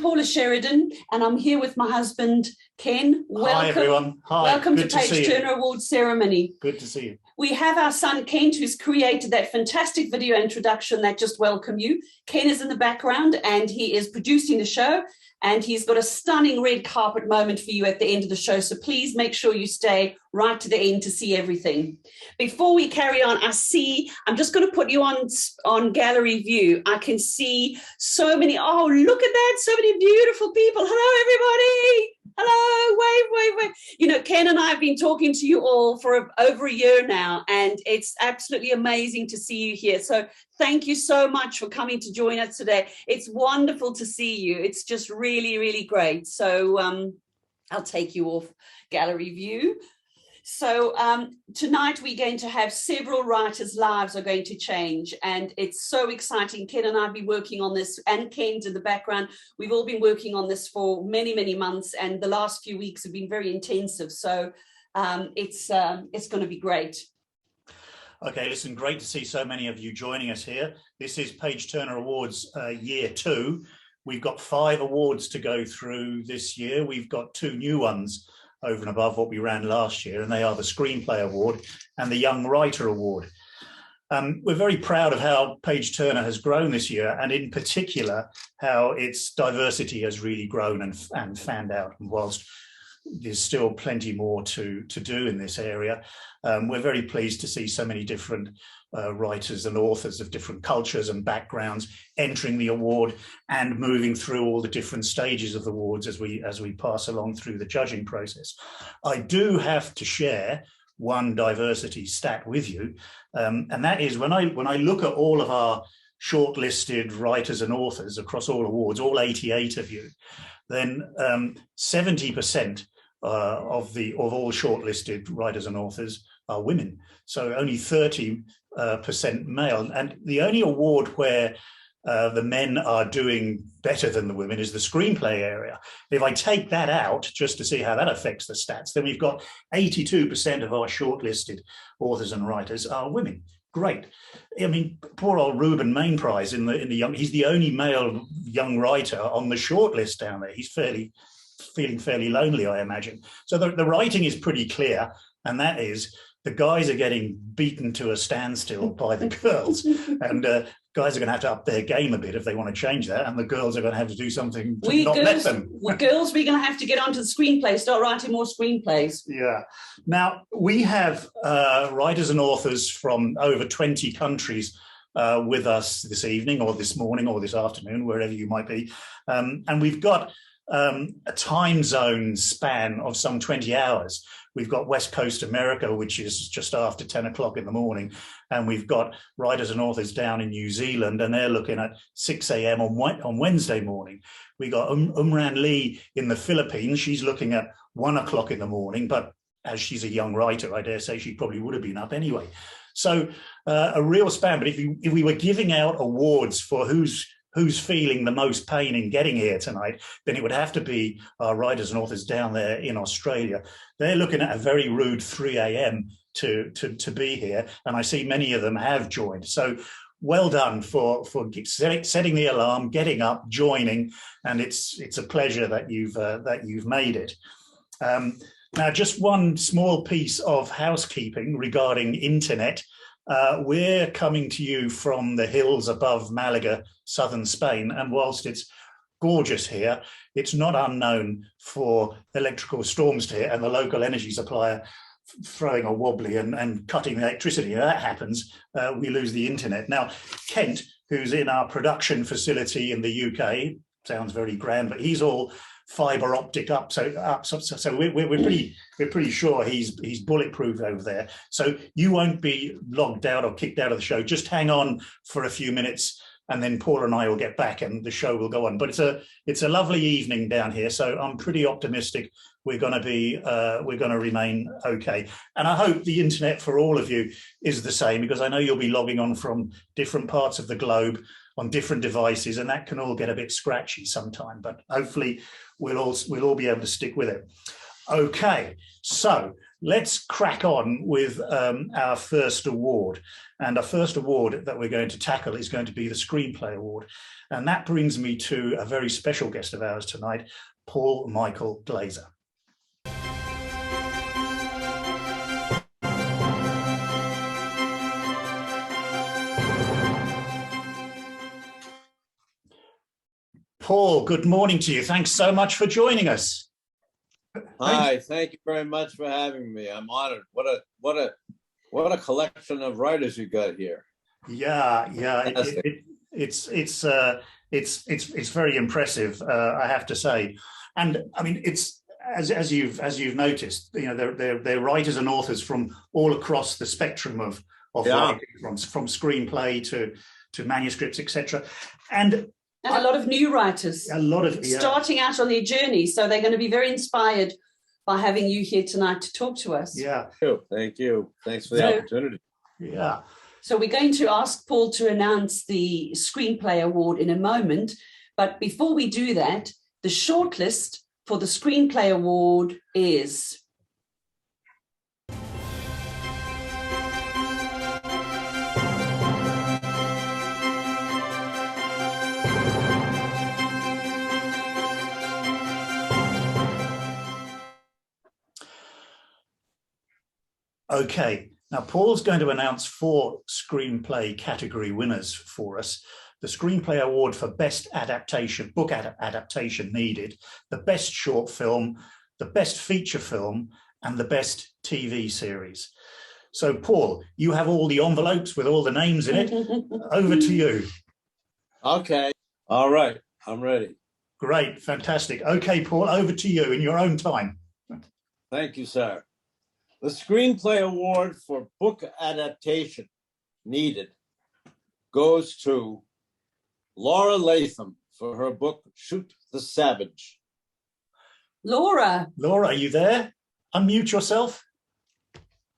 Paula Sheridan, and I'm here with my husband, Ken. Welcome. Hi, everyone. Hi. Welcome Good to Page Turner Award ceremony. Good to see you. We have our son, Ken, who's created that fantastic video introduction that just welcome you. Ken is in the background, and he is producing the show, and he's got a stunning red carpet moment for you at the end of the show, so please make sure you stay right to the end to see everything. Before we carry on, I'm just going to put you on gallery view. I can see so many, oh, look at that, so many beautiful people. Hello, everybody. Hello, wave. You know, Ken and I have been talking to you all for over a year now, and it's absolutely amazing to see you here. So thank you so much for coming to join us today. It's wonderful to see you. It's just really, really great. So I'll take you off gallery view. So tonight we're going to have several writers' lives are going to change, and it's so exciting. Ken and I have been working on this, and Ken's in the background. We've all been working on this for many, many months, and the last few weeks have been very intensive. So it's going to be great. Okay, listen, great to see so many of you joining us here. This is Page Turner Awards Year 2. We've got 5 awards to go through this year. We've got 2 new ones over and above what we ran last year, and they are the Screenplay Award and the Young Writer Award. We're very proud of how Page Turner has grown this year, and in particular, how its diversity has really grown and fanned out. And whilst there's still plenty more to do in this area, we're very pleased to see so many different writers and authors of different cultures and backgrounds entering the award and moving through all the different stages of the awards as we pass along through the judging process. I do have to share one diversity stat with you, and that is when I look at all of our shortlisted writers and authors across all awards, all 88 of you, then 70% of all shortlisted writers and authors are women. So only 30% male. And the only award where the men are doing better than the women is the screenplay area. If I take that out, just to see how that affects the stats, then we've got 82% of our shortlisted authors and writers are women. Great. I mean, poor old Ruben Mainprize in the young, he's the only male young writer on the shortlist down there. He's feeling fairly lonely, I imagine. So the writing is pretty clear, and that is the guys are getting beaten to a standstill by the girls, and guys are going to have to up their game a bit if they want to change that, and the girls are going to have to do something to not let them. Girls, we're going to have to get onto the screenplay, start writing more screenplays. Yeah. Now, we have writers and authors from over 20 countries with us this evening or this morning or this afternoon, wherever you might be, and we've got a time zone span of some 20 hours. We've got West Coast America, which is just after 10 o'clock in the morning. And we've got writers and authors down in New Zealand, and they're looking at 6 a.m. on Wednesday morning. We got Umran Lee in the Philippines. She's looking at 1 o'clock in the morning, but as she's a young writer, I dare say she probably would have been up anyway. So a real span. But if we were giving out awards for who's feeling the most pain in getting here tonight, then it would have to be our writers and authors down there in Australia. They're looking at a very rude 3 a.m. to be here, and I see many of them have joined. So well done for setting the alarm, getting up, joining, and it's a pleasure that you've made it. Now, just one small piece of housekeeping regarding internet. We're coming to you from the hills above Malaga, southern Spain, and whilst it's gorgeous here, it's not unknown for electrical storms here and the local energy supplier throwing a wobbly and cutting the electricity. If that happens, we lose the internet. Now, Kent, who's in our production facility in the UK, sounds very grand, but he's all fiber optic up, so we're pretty sure he's bulletproof over there. So you won't be logged out or kicked out of the show. Just hang on for a few minutes, and then Paul and I will get back, and the show will go on. But it's a lovely evening down here, so I'm pretty optimistic we're going to remain okay. And I hope the internet for all of you is the same, because I know you'll be logging on from different parts of the globe on different devices, and that can all get a bit scratchy sometime, but hopefully we'll all be able to stick with it. Okay, so let's crack on with our first award. And our first award that we're going to tackle is going to be the Screenplay Award. And that brings me to a very special guest of ours tonight, Paul Michael Glaser. Paul, good morning to you. Thanks so much for joining us. Hi, thank you very much for having me. I'm honored. What a collection of writers you got here. Yeah. It's very impressive, I have to say. And I mean, it's as you've noticed, you know, they're writers and authors from all across the spectrum of writing, from screenplay to manuscripts, etc. And a lot of new writers. Starting out on their journey. So they're going to be very inspired by having you here tonight to talk to us. Yeah. Thank you. Thanks for the opportunity. Yeah. So we're going to ask Paul to announce the Screenplay Award in a moment. But before we do that, the shortlist for the Screenplay Award is... Okay, now Paul's going to announce 4 screenplay category winners for us. The Screenplay Award for Best Adaptation, Book Adaptation Needed, the Best Short Film, the Best Feature Film, and the Best TV Series. So, Paul, you have all the envelopes with all the names in it. Over to you. Okay, all right, I'm ready. Great, fantastic. Okay, Paul, over to you in your own time. Thank you, sir. The Screenplay Award for Book Adaptation Needed goes to Laura Latham for her book, Shoot the Savage. Laura, are you there? Unmute yourself.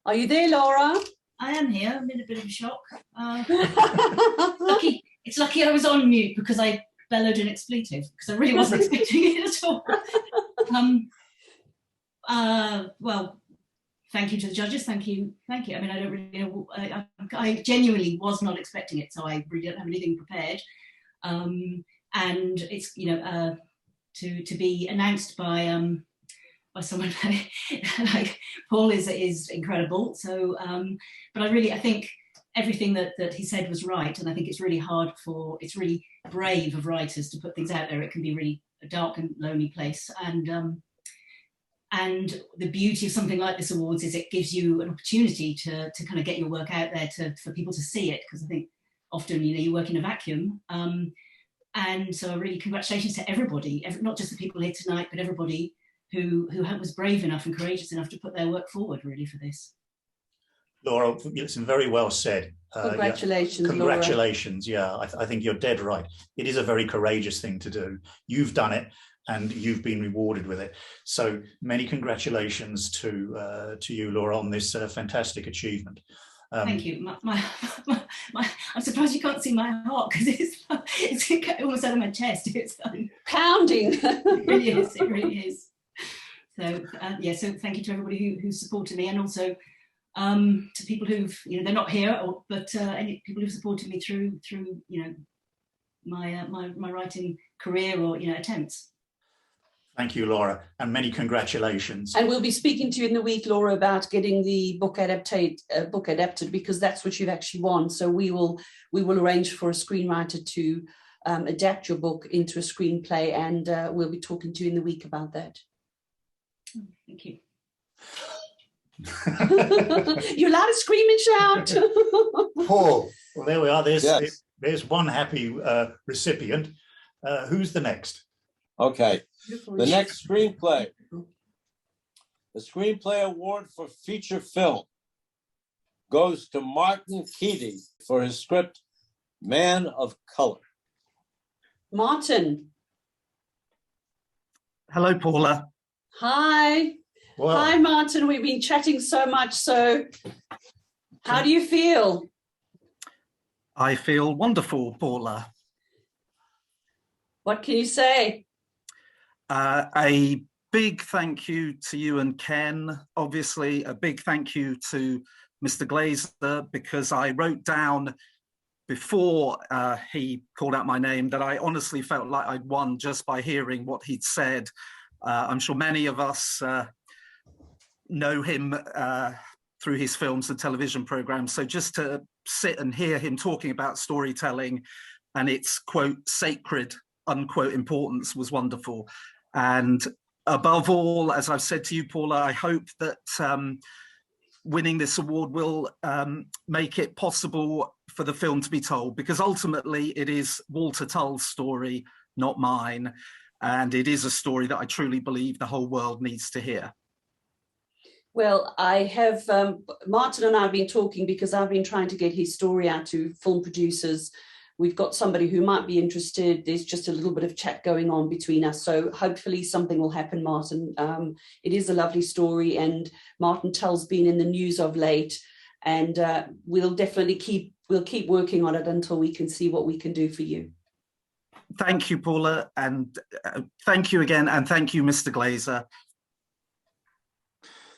Are you there, Laura? I am here. I'm in a bit of a shock. It's lucky I was on mute because I bellowed an expletive because I really wasn't expecting it at all. Well, thank you to the judges. Thank you. I mean, I don't really know. I genuinely was not expecting it, so I really don't have anything prepared. And it's, you know, to be announced by someone like Paul is incredible. So, but I think everything that he said was right, and I think it's really brave of writers to put things out there. It can be really a dark and lonely place, and the beauty of something like this awards is it gives you an opportunity to kind of get your work out there for people to see it, because I think often, you know, you work in a vacuum. And so really congratulations to everybody, not just the people here tonight, but everybody who was brave enough and courageous enough to put their work forward really for this. Laura, it's very well said. Congratulations, Congratulations, Laura. Yeah, I think you're dead right. It is a very courageous thing to do. You've done it and you've been rewarded with it. So many congratulations to you, Laura, on this fantastic achievement. Thank you. I'm surprised you can't see my heart because it's almost out of my chest. It's pounding. It really is. So so thank you to everybody who supported me, and also to people who've, you know, they're not here, but any people who've supported me through you know, my writing career or, you know, attempts. Thank you, Laura, and many congratulations. And we'll be speaking to you in the week, Laura, about getting the book adapted, because that's what you've actually won. So we will arrange for a screenwriter to adapt your book into a screenplay, and we'll be talking to you in the week about that. Thank you. You're allowed to scream and shout. Paul, well, there we are. There's one happy recipient. Who's the next? Okay, the next screenplay. The Screenplay Award for Feature Film goes to Martin Keady for his script, Man of Color. Martin. Hello, Paula. Hi. Well, hi, Martin. We've been chatting so much. So how do you feel? I feel wonderful, Paula. What can you say? A big thank you to you and Ken. Obviously, a big thank you to Mr. Glaser, because I wrote down before he called out my name that I honestly felt like I'd won just by hearing what he'd said. I'm sure many of us know him through his films and television programs. So just to sit and hear him talking about storytelling and its, quote, sacred, unquote, importance was wonderful. And above all, as I've said to you, Paula, I hope that winning this award will make it possible for the film to be told, because ultimately it is Walter Tull's story, not mine. And it is a story that I truly believe the whole world needs to hear. Well, I have, Martin and I have been talking because I've been trying to get his story out to film producers. We've got somebody who might be interested. There's just a little bit of chat going on between us. So hopefully something will happen, Martin. It is a lovely story, and Martin Tull's been in the news of late, and we'll definitely keep working on it until we can see what we can do for you. Thank you, Paula, and thank you again, and thank you, Mr. Glaser.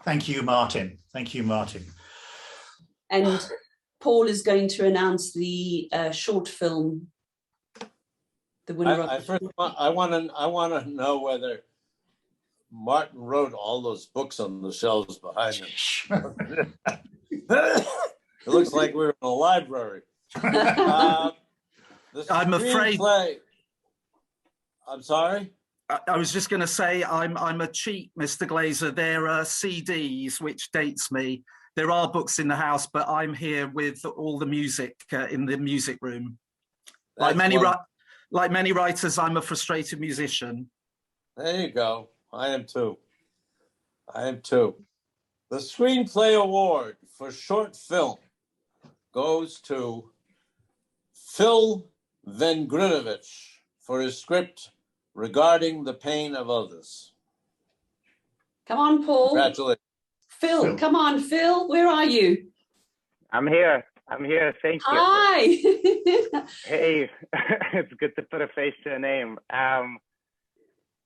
Thank you, Martin. Thank you, Martin. And Paul is going to announce the short film, the winner of the I want to know whether Martin wrote all those books on the shelves behind him. It looks like we're in a library. I'm afraid. I'm sorry? I was just going to say I'm a cheat, Mr. Glaser. There are CDs, which dates me. There are books in the house, but I'm here with all the music in the music room. Like many writers, I'm a frustrated musician. There you go. I am too. The Screenplay Award for short film goes to Phil Vengrinovich for his script Regarding the Pain of Others. Come on, Paul. Congratulations. Phil, come on, Phil. Where are you? I'm here. Thank you. Hi. Hey, it's good to put a face to a name.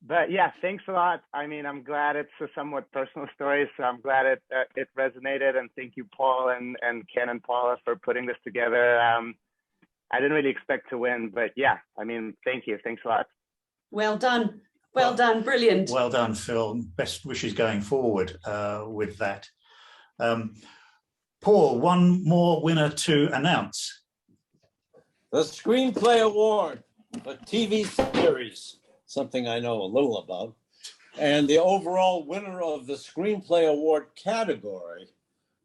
But yeah, thanks a lot. I mean, I'm glad it's a somewhat personal story, so I'm glad it resonated. And thank you, Paul and Ken and Paula, for putting this together. I didn't really expect to win, but yeah, I mean, thank you. Thanks a lot. Well done. Well done. Brilliant. Well done, Phil. Best wishes going forward with that. Paul, one more winner to announce. The Screenplay Award for TV series, something I know a little about, and the overall winner of the Screenplay Award category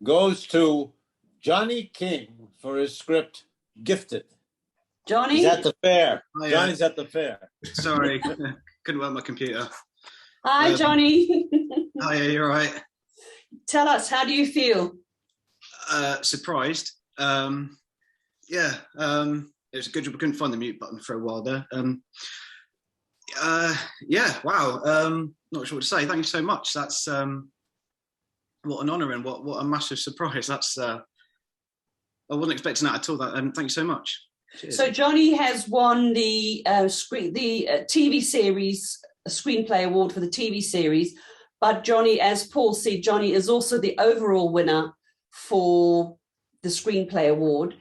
goes to Jonny King for his script Gifted. Jonny? He's at the fair. Johnny's at the fair. Sorry, couldn't work my computer. Hi, Jonny. Hi, you're right. Tell us, how do you feel? Surprised. It was a good job. We couldn't find the mute button for a while there. Wow. Not sure what to say. Thank you so much. That's what an honour and what a massive surprise. That's I wasn't expecting that at all. Thank you so much. Cheers. So Jonny has won the TV series Screenplay Award for the TV series, but Jonny, as Paul said, Jonny is also the overall winner for the Screenplay Award.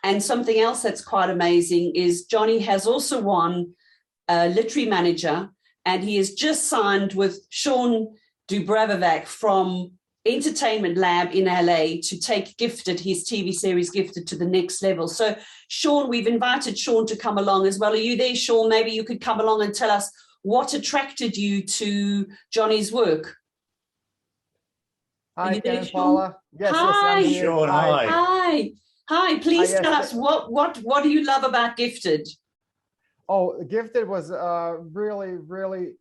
And something else that's quite amazing is Jonny has also won literary manager, and he has just signed with Sean Dubravac from Entertainment Lab in LA to take Gifted, his TV series Gifted, to the next level. So Sean, we've invited Sean to come along as well. Are you there, Sean? Maybe you could come along and tell us what attracted you to Jonny's work. Hi, Ken and Paula. Yes, hi. Yes, I'm here. Sean, hi. Hi, please Yes. tell us what do you love about Gifted? Oh, Gifted was really, really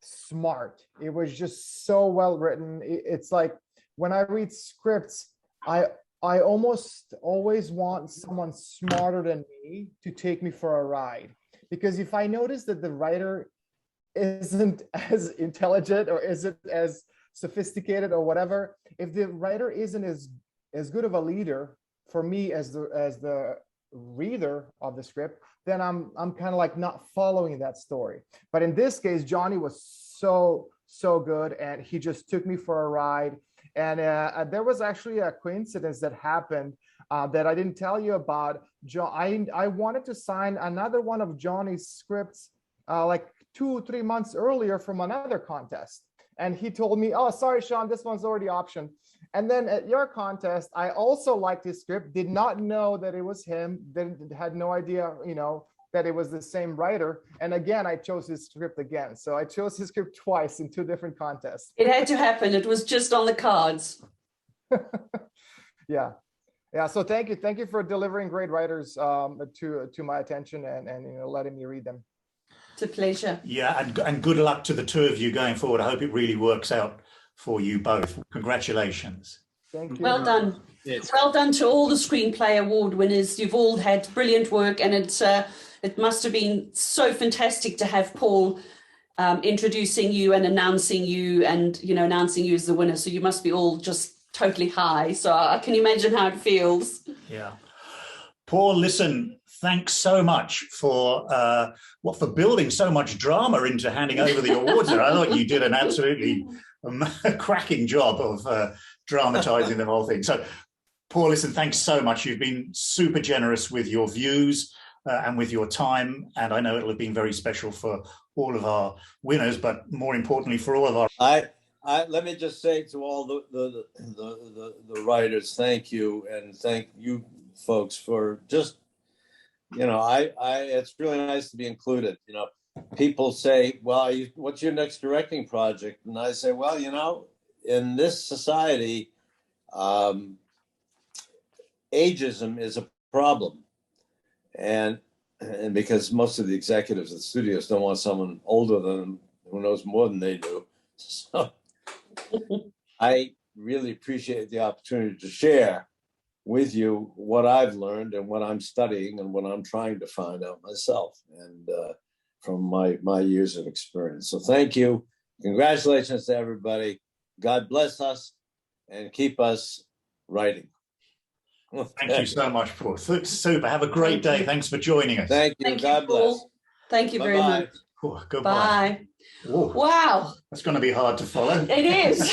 smart. It was just so well written. It's like when I read scripts, I almost always want someone smarter than me to take me for a ride. Because if I notice that the writer isn't as intelligent or isn't as sophisticated or whatever, if the writer isn't as good of a leader for me as the reader of the script, then I'm kind of like not following that story. But in this case, Jonny was so so good, and he just took me for a ride. And there was actually a coincidence that happened that I didn't tell you about. I wanted to sign another one of Johnny's scripts like 2-3 months earlier from another contest. And he told me, oh, sorry, Sean, this one's already optioned. And then at your contest, I also liked his script, did not know that it was him, had no idea, that it was the same writer. And again, I chose his script again. So I chose his script twice in 2 different contests. It had to happen. It was just on the cards. Yeah. So thank you for delivering great writers to my attention and letting me read them. It's a pleasure. Yeah, and good luck to the two of you going forward. I hope it really works out for you both. Congratulations. Thank you. Well done. Yes. Well done to all the Screenplay Award winners. You've all had brilliant work, and it must have been so fantastic to have Paul introducing you and announcing you and, announcing you as the winner. So you must be all just totally high. So I can imagine how it feels. Yeah. Paul, listen, thanks so much for building so much drama into handing over the awards. I thought you did an absolutely cracking job of dramatizing the whole thing. So, Paul, listen, thanks so much. You've been super generous with your views and with your time, and I know it'll have been very special for all of our winners, but more importantly for all of our. Let me just say to all the writers, thank you, and thank you folks for just, it's really nice to be included. People say, well, what's your next directing project? And I say, well, in this society, ageism is a problem. And because most of the executives at studios don't want someone older than them who knows more than they do. So I really appreciate the opportunity to share with you what I've learned and what I'm studying and what I'm trying to find out myself, and from my years of experience. So thank you. Congratulations to everybody. God bless us and keep us writing. Thank you so much, Paul. Super. Have a great day. Thanks for joining us. Thank you. God bless. Thank you very much. Oh, goodbye. Bye. Whoa. Wow. That's going to be hard to follow. It is.